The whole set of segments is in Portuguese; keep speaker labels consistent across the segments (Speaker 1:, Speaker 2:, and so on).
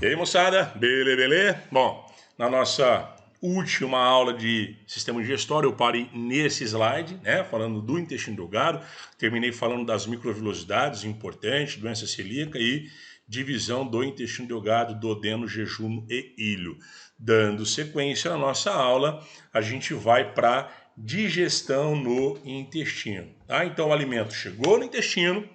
Speaker 1: E aí, moçada? Belê? Bom, na nossa última aula de sistema digestório, eu parei nesse slide, né, falando do intestino delgado, terminei falando das microvilosidades, importante, doença celíaca e divisão do intestino delgado, duodeno, jejum e ilho. Dando sequência na nossa aula, a gente vai para digestão no intestino, tá? Então o alimento chegou no intestino,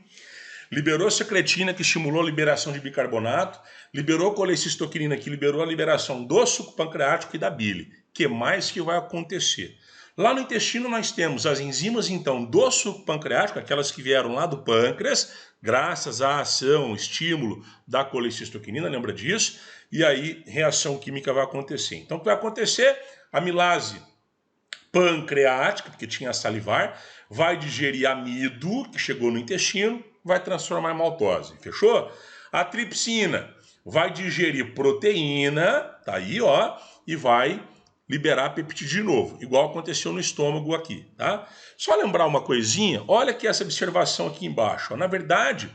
Speaker 1: liberou secretina, que estimulou a liberação de bicarbonato, liberou colecistoquinina, que liberou a liberação do suco pancreático e da bile. O que mais que vai acontecer? Lá no intestino nós temos as enzimas, então, do suco pancreático, aquelas que vieram lá do pâncreas, graças à ação, estímulo da colecistoquinina, lembra disso? E aí, reação química vai acontecer. Então, o que vai acontecer? Amilase pancreática, porque tinha salivar, vai digerir amido, que chegou no intestino, vai transformar em maltose, fechou? A tripsina vai digerir proteína, tá aí, ó, e vai liberar peptídeo de novo, igual aconteceu no estômago aqui, tá? Só lembrar uma coisinha, olha aqui essa observação aqui embaixo, ó. Na verdade,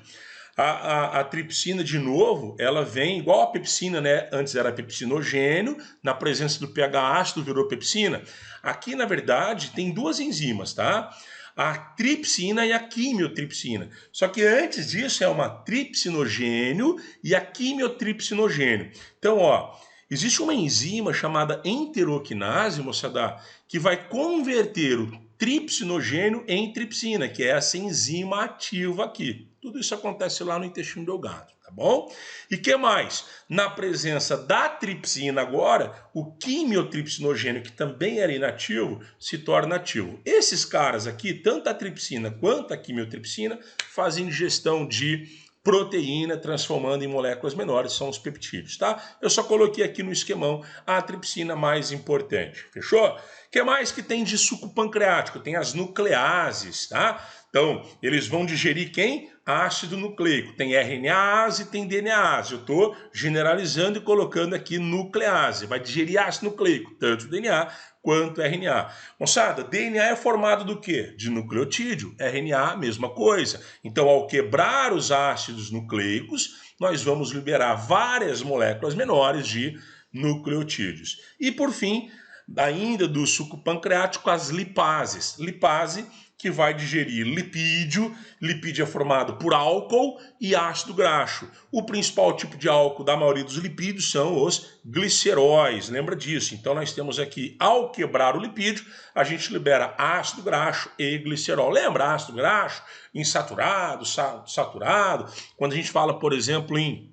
Speaker 1: a tripsina, de novo, ela vem igual a pepsina, né? Antes era pepsinogênio, na presença do pH ácido virou pepsina. Aqui, na verdade, tem duas enzimas, tá? A tripsina e a quimiotripsina. Só que antes disso é uma tripsinogênio e a quimiotripsinogênio. Então, ó, existe uma enzima chamada enteroquinase, moçada, que vai converter o tripsinogênio em tripsina, que é essa enzima ativa aqui. Tudo isso acontece lá no intestino delgado, tá bom? E que mais? Na presença da tripsina agora, o quimiotripsinogênio, que também era inativo, se torna ativo. Esses caras aqui, tanto a tripsina quanto a quimiotripsina, fazem digestão de proteína, transformando em moléculas menores, são os peptídeos, tá? Eu só coloquei aqui no esquemão a tripsina mais importante, fechou? O que mais que tem de suco pancreático? Tem as nucleases, tá? Então, eles vão digerir quem? Ácido nucleico. Tem RNase e tem DNase. Eu estou generalizando e colocando aqui nuclease. Vai digerir ácido nucleico, tanto DNA quanto RNA. Moçada, DNA é formado do quê? De nucleotídeo. RNA, mesma coisa. Então, ao quebrar os ácidos nucleicos, nós vamos liberar várias moléculas menores de nucleotídeos. E, por fim, ainda do suco pancreático, as lipases. Lipase, que vai digerir lipídio. Lipídio é formado por álcool e ácido graxo. O principal tipo de álcool da maioria dos lipídios são os gliceróis, lembra disso? Então nós temos aqui, ao quebrar o lipídio, a gente libera ácido graxo e glicerol. Lembra ácido graxo, insaturado, saturado? Quando a gente fala, por exemplo, em...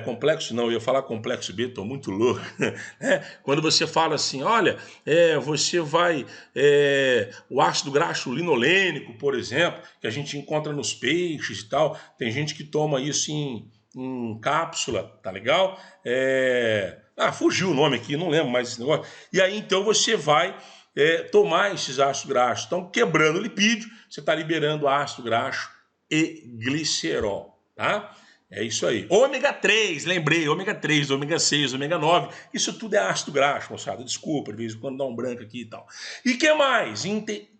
Speaker 1: complexo não, eu ia falar complexo B, estou muito louco. Quando você fala assim, olha, você vai, o ácido graxo linolênico, por exemplo, que a gente encontra nos peixes e tal, tem gente que toma isso em cápsula, tá legal? Fugiu o nome aqui, não lembro mais esse negócio. E aí então você vai tomar esses ácidos graxos. Então, quebrando o lipídio, você está liberando ácido graxo e glicerol, tá? É isso aí. Ômega 3, lembrei, ômega 3, ômega 6, ômega 9, isso tudo é ácido graxo, moçada. Desculpa, de vez em quando dá um branco aqui e tal. E que mais?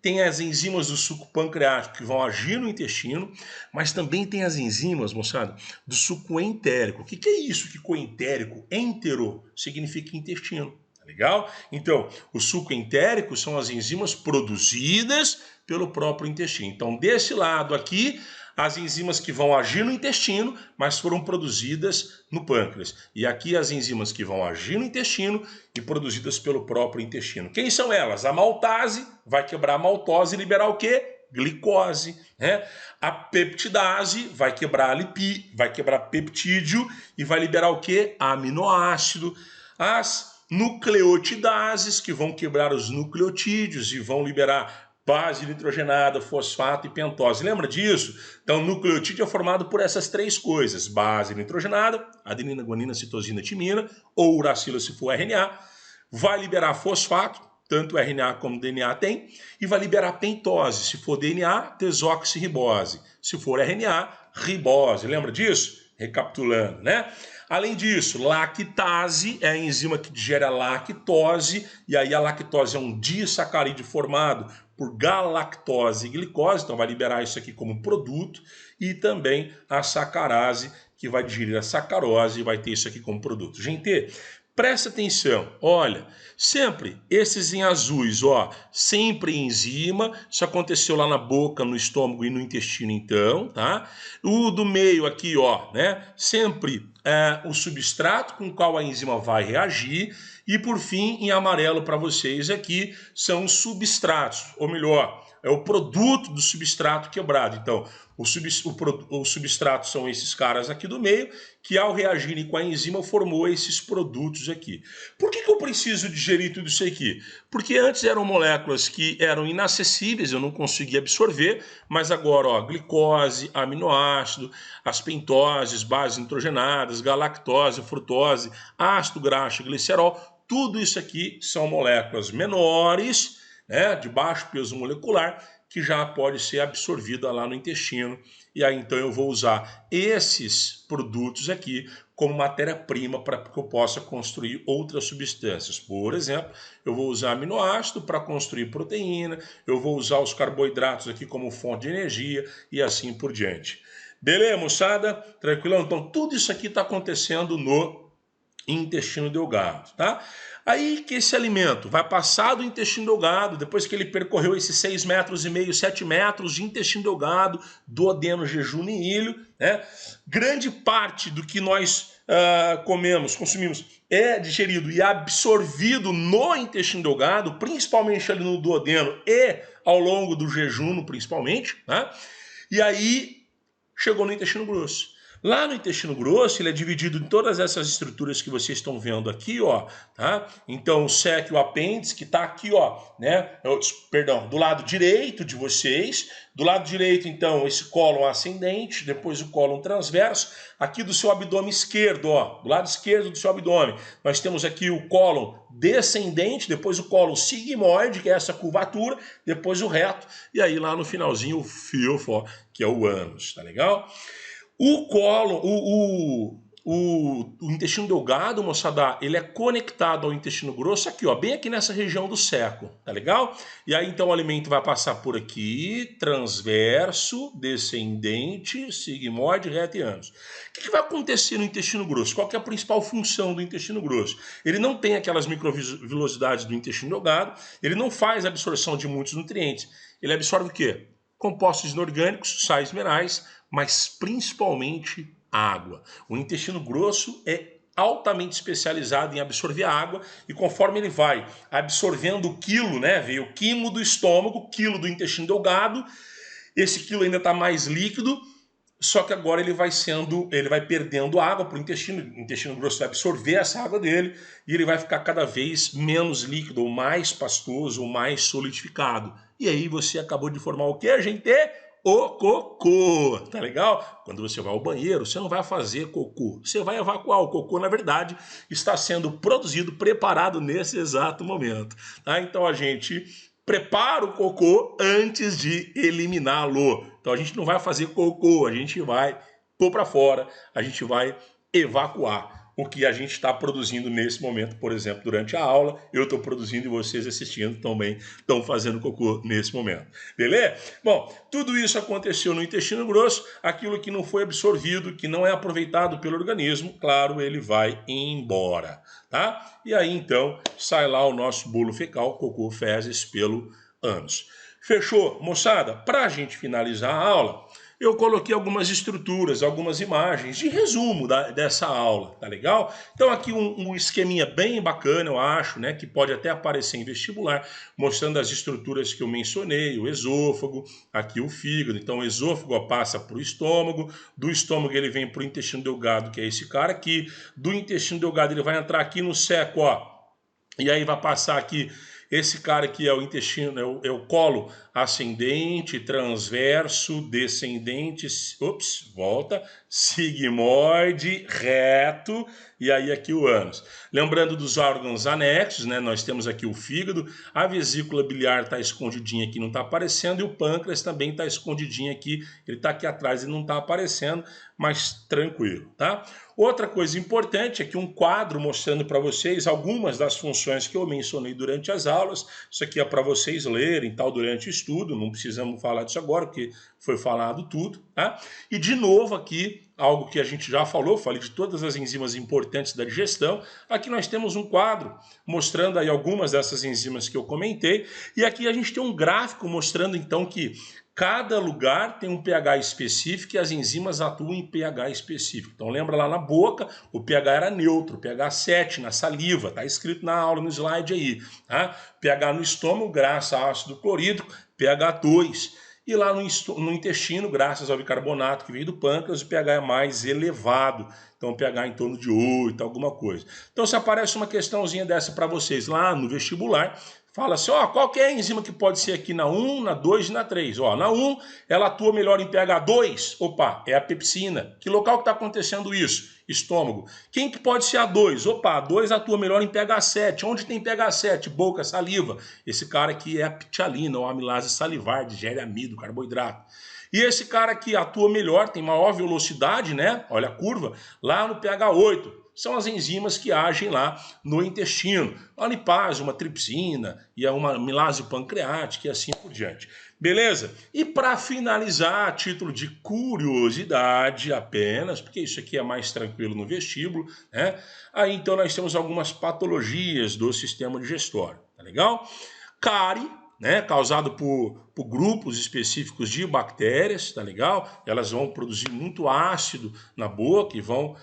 Speaker 1: Tem as enzimas do suco pancreático que vão agir no intestino, mas também tem as enzimas, moçada, do suco entérico. O que é isso que coentérico? Entero significa intestino. Tá legal? Então, o suco entérico são as enzimas produzidas pelo próprio intestino. Então, desse lado aqui, as enzimas que vão agir no intestino, mas foram produzidas no pâncreas. E aqui as enzimas que vão agir no intestino e produzidas pelo próprio intestino. Quem são elas? A maltase vai quebrar a maltose e liberar o quê? Glicose, né? A peptidase vai quebrar vai quebrar peptídeo e vai liberar o quê? Aminoácido. As nucleotidases, que vão quebrar os nucleotídeos e vão liberar base nitrogenada, fosfato e pentose. Lembra disso? Então, o nucleotídeo é formado por essas três coisas: base nitrogenada, adenina, guanina, citosina, timina, ou uracila se for RNA, vai liberar fosfato, tanto RNA como DNA tem, e vai liberar pentose, se for DNA, desoxirribose, se for RNA, ribose. Lembra disso? Recapitulando, né? Além disso, lactase é a enzima que digere a lactose, e aí a lactose é um disacarídeo formado por galactose e glicose, então vai liberar isso aqui como produto, e também a sacarase, que vai digerir a sacarose e vai ter isso aqui como produto. Gente, presta atenção, olha, sempre esses em azuis, ó, sempre enzima, isso aconteceu lá na boca, no estômago e no intestino então, tá? O do meio aqui, ó, né, sempre o substrato com o qual a enzima vai reagir e por fim, em amarelo para vocês aqui, são os substratos, ou melhor, é o produto do substrato quebrado. Então, o substrato são esses caras aqui do meio, que ao reagirem com a enzima formou esses produtos aqui. Por que eu preciso digerir tudo isso aqui? Porque antes eram moléculas que eram inacessíveis, eu não conseguia absorver, mas agora, ó, glicose, aminoácido, as pentoses, bases nitrogenadas, galactose, frutose, ácido graxo, glicerol, tudo isso aqui são moléculas menores, né, de baixo peso molecular, que já pode ser absorvida lá no intestino. E aí então eu vou usar esses produtos aqui como matéria-prima para que eu possa construir outras substâncias. Por exemplo, eu vou usar aminoácido para construir proteína, eu vou usar os carboidratos aqui como fonte de energia e assim por diante. Beleza, moçada? Tranquilão? Então tudo isso aqui está acontecendo no intestino delgado, tá? Aí que esse alimento vai passar do intestino delgado, depois que ele percorreu esses 6,5 metros, 7 metros de intestino delgado, duodeno, jejum e ilho, né? Grande parte do que nós consumimos, é digerido e absorvido no intestino delgado, principalmente ali no duodeno e ao longo do jejum, principalmente, né? E aí chegou no intestino grosso. Lá no intestino grosso, ele é dividido em todas essas estruturas que vocês estão vendo aqui, ó, tá? Então, o SEC e o apêndice, que tá aqui, ó, né? Perdão, do lado direito de vocês. Do lado direito, então, esse cólon ascendente, depois o cólon transverso. Aqui do seu abdômen esquerdo, ó, do lado esquerdo do seu abdômen, nós temos aqui o cólon descendente, depois o cólon sigmoide, que é essa curvatura, depois o reto, e aí lá no finalzinho o filfo, ó, que é o ânus, tá legal? O cólon, o intestino delgado, moçada, ele é conectado ao intestino grosso aqui, ó, bem aqui nessa região do seco, tá legal? E aí então o alimento vai passar por aqui, transverso, descendente, sigmoide, reto e ânus. O que vai acontecer no intestino grosso? Qual que é a principal função do intestino grosso? Ele não tem aquelas microvilosidades do intestino delgado, ele não faz absorção de muitos nutrientes. Ele absorve o quê? Compostos inorgânicos, sais minerais, mas principalmente água. O intestino grosso é altamente especializado em absorver água e conforme ele vai absorvendo o quilo, né, veio o quimo do estômago, quilo do intestino delgado, esse quilo ainda está mais líquido, só que agora ele vai perdendo água para o intestino grosso vai absorver essa água dele e ele vai ficar cada vez menos líquido, ou mais pastoso, ou mais solidificado. E aí você acabou de formar o que, gente? O cocô, tá legal? Quando você vai ao banheiro, você não vai fazer cocô, você vai evacuar. O cocô, na verdade, está sendo produzido, preparado nesse exato momento, tá? Então a gente prepara o cocô antes de eliminá-lo. Então a gente não vai fazer cocô, a gente vai pôr para fora, a gente vai evacuar o que a gente está produzindo nesse momento, por exemplo, durante a aula, eu estou produzindo e vocês assistindo também estão fazendo cocô nesse momento. Beleza? Bom, tudo isso aconteceu no intestino grosso, aquilo que não foi absorvido, que não é aproveitado pelo organismo, claro, ele vai embora, tá? E aí, então, sai lá o nosso bolo fecal, cocô, fezes pelo ânus. Fechou, moçada? Para a gente finalizar a aula, eu coloquei algumas estruturas, algumas imagens de resumo dessa aula, tá legal? Então aqui um esqueminha bem bacana, eu acho, né, que pode até aparecer em vestibular, mostrando as estruturas que eu mencionei, o esôfago, aqui o fígado. Então o esôfago passa para o estômago, do estômago ele vem para o intestino delgado, que é esse cara aqui, do intestino delgado ele vai entrar aqui no seco, ó, e aí vai passar aqui. Esse cara aqui é o intestino, é o colo ascendente, transverso, descendente, sigmoide, reto, e aí aqui o ânus. Lembrando dos órgãos anexos, né? Nós temos aqui o fígado, a vesícula biliar está escondidinha aqui, não está aparecendo, e o pâncreas também está escondidinho aqui, ele está aqui atrás e não está aparecendo, mas tranquilo, tá? Outra coisa importante é que um quadro mostrando para vocês algumas das funções que eu mencionei durante as aulas. Isso aqui é para vocês lerem tal durante o estudo, não precisamos falar disso agora porque foi falado tudo, tá? E de novo aqui aqui algo que a gente já falou, falei de todas as enzimas importantes da digestão. Aqui nós temos um quadro mostrando aí algumas dessas enzimas que eu comentei. E aqui a gente tem um gráfico mostrando então que cada lugar tem um pH específico e as enzimas atuam em pH específico. Então lembra lá na boca, o pH era neutro, pH 7 na saliva, está escrito na aula, no slide aí. Tá? pH no estômago, graças a ácido clorídrico, pH 2. E lá no intestino, graças ao bicarbonato que vem do pâncreas, o pH é mais elevado. Então o pH é em torno de 8, alguma coisa. Então se aparece uma questãozinha dessa para vocês lá no vestibular, fala assim, ó, qual que é a enzima que pode ser aqui na 1, na 2 e na 3? Ó, na 1, ela atua melhor em pH 2. Opa, é a pepsina. Que local que está acontecendo isso? Estômago. Quem que pode ser a 2? Opa, a 2 atua melhor em pH 7. Onde tem pH 7? Boca, saliva. Esse cara aqui é a ptialina, ou amilase salivar, digere amido, carboidrato. E esse cara aqui atua melhor, tem maior velocidade, né? Olha a curva, lá no pH 8. São as enzimas que agem lá no intestino. A lipase, uma tripsina e uma amilase pancreática e assim por diante. Beleza? E para finalizar, a título de curiosidade apenas, porque isso aqui é mais tranquilo no vestíbulo, né? Aí então nós temos algumas patologias do sistema digestório, tá legal? Cárie, né, causado por grupos específicos de bactérias, tá legal? Elas vão produzir muito ácido na boca e vão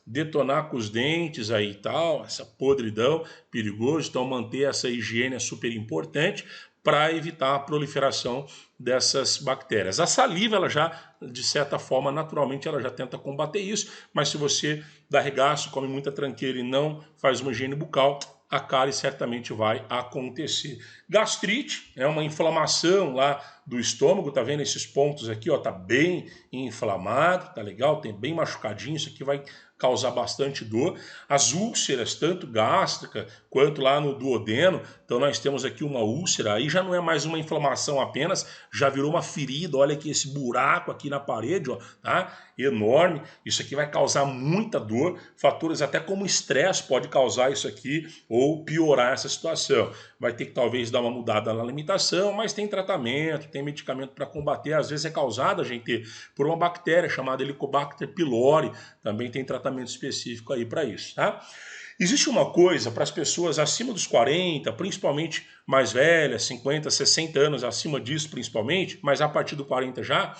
Speaker 1: detonar com os dentes aí e tal, essa podridão, perigoso. Então manter essa higiene é super importante para evitar a proliferação dessas bactérias. A saliva, ela já, de certa forma, naturalmente, ela já tenta combater isso, mas se você dá regaço, come muita tranqueira e não faz uma higiene bucal, a cárie certamente vai acontecer. Gastrite é uma inflamação lá do estômago, tá vendo esses pontos aqui, ó, tá bem inflamado, tá legal? Tem bem machucadinho, isso aqui vai causar bastante dor. As úlceras, tanto gástrica quanto lá no duodeno, então nós temos aqui uma úlcera, aí já não é mais uma inflamação apenas, já virou uma ferida, olha aqui esse buraco aqui na parede, ó, tá? Enorme, isso aqui vai causar muita dor, fatores até como estresse pode causar isso aqui ou piorar essa situação. Vai ter que talvez dar uma mudada na alimentação, mas tem tratamento, tem medicamento para combater, às vezes é causada, gente, por uma bactéria chamada Helicobacter pylori, também tem tratamento específico aí para isso, tá? Existe uma coisa para as pessoas acima dos 40, principalmente mais velhas, 50, 60 anos, acima disso principalmente, mas a partir do 40 já,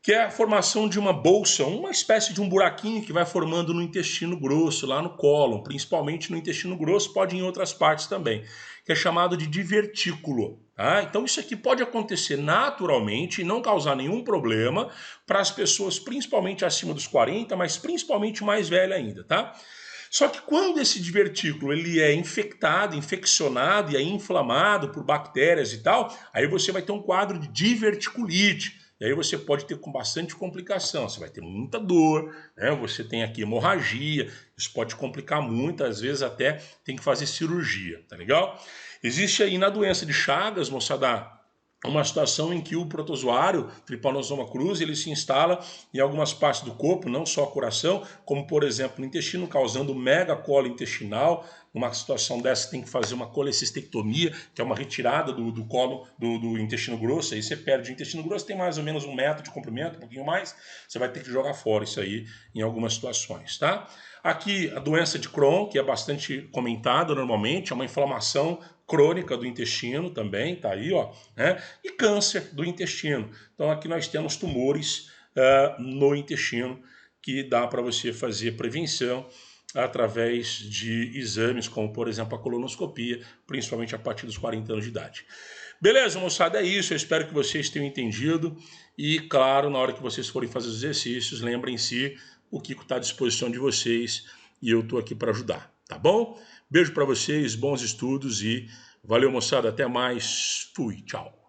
Speaker 1: que é a formação de uma bolsa, uma espécie de um buraquinho que vai formando no intestino grosso, lá no cólon, principalmente no intestino grosso, pode ir em outras partes também, que é chamado de divertículo. Tá? Então isso aqui pode acontecer naturalmente e não causar nenhum problema para as pessoas principalmente acima dos 40, mas principalmente mais velha ainda, tá? Só que quando esse divertículo ele é infectado, infeccionado e aí inflamado por bactérias e tal, aí você vai ter um quadro de diverticulite. E aí você pode ter com bastante complicação, você vai ter muita dor, né? Você tem aqui hemorragia, isso pode complicar muito, às vezes até tem que fazer cirurgia, tá legal? Existe aí na doença de Chagas, moçada, uma situação em que o protozoário, Trypanosoma cruzi, ele se instala em algumas partes do corpo, não só o coração, como por exemplo no intestino, causando megacolo intestinal. Numa situação dessa tem que fazer uma colecistectomia, que é uma retirada do colo do intestino grosso, aí você perde o intestino grosso, tem mais ou menos 1 metro de comprimento, um pouquinho mais, você vai ter que jogar fora isso aí em algumas situações, tá? Aqui a doença de Crohn, que é bastante comentada normalmente, é uma inflamação crônica do intestino também, tá aí, ó, né? E câncer do intestino. Então aqui nós temos tumores no intestino que dá para você fazer prevenção através de exames como, por exemplo, a colonoscopia, principalmente a partir dos 40 anos de idade. Beleza, moçada? É isso. Eu espero que vocês tenham entendido. E, claro, na hora que vocês forem fazer os exercícios, lembrem-se, o Kiko está à disposição de vocês e eu estou aqui para ajudar, tá bom? Beijo para vocês, bons estudos e valeu, moçada. Até mais. Fui, tchau.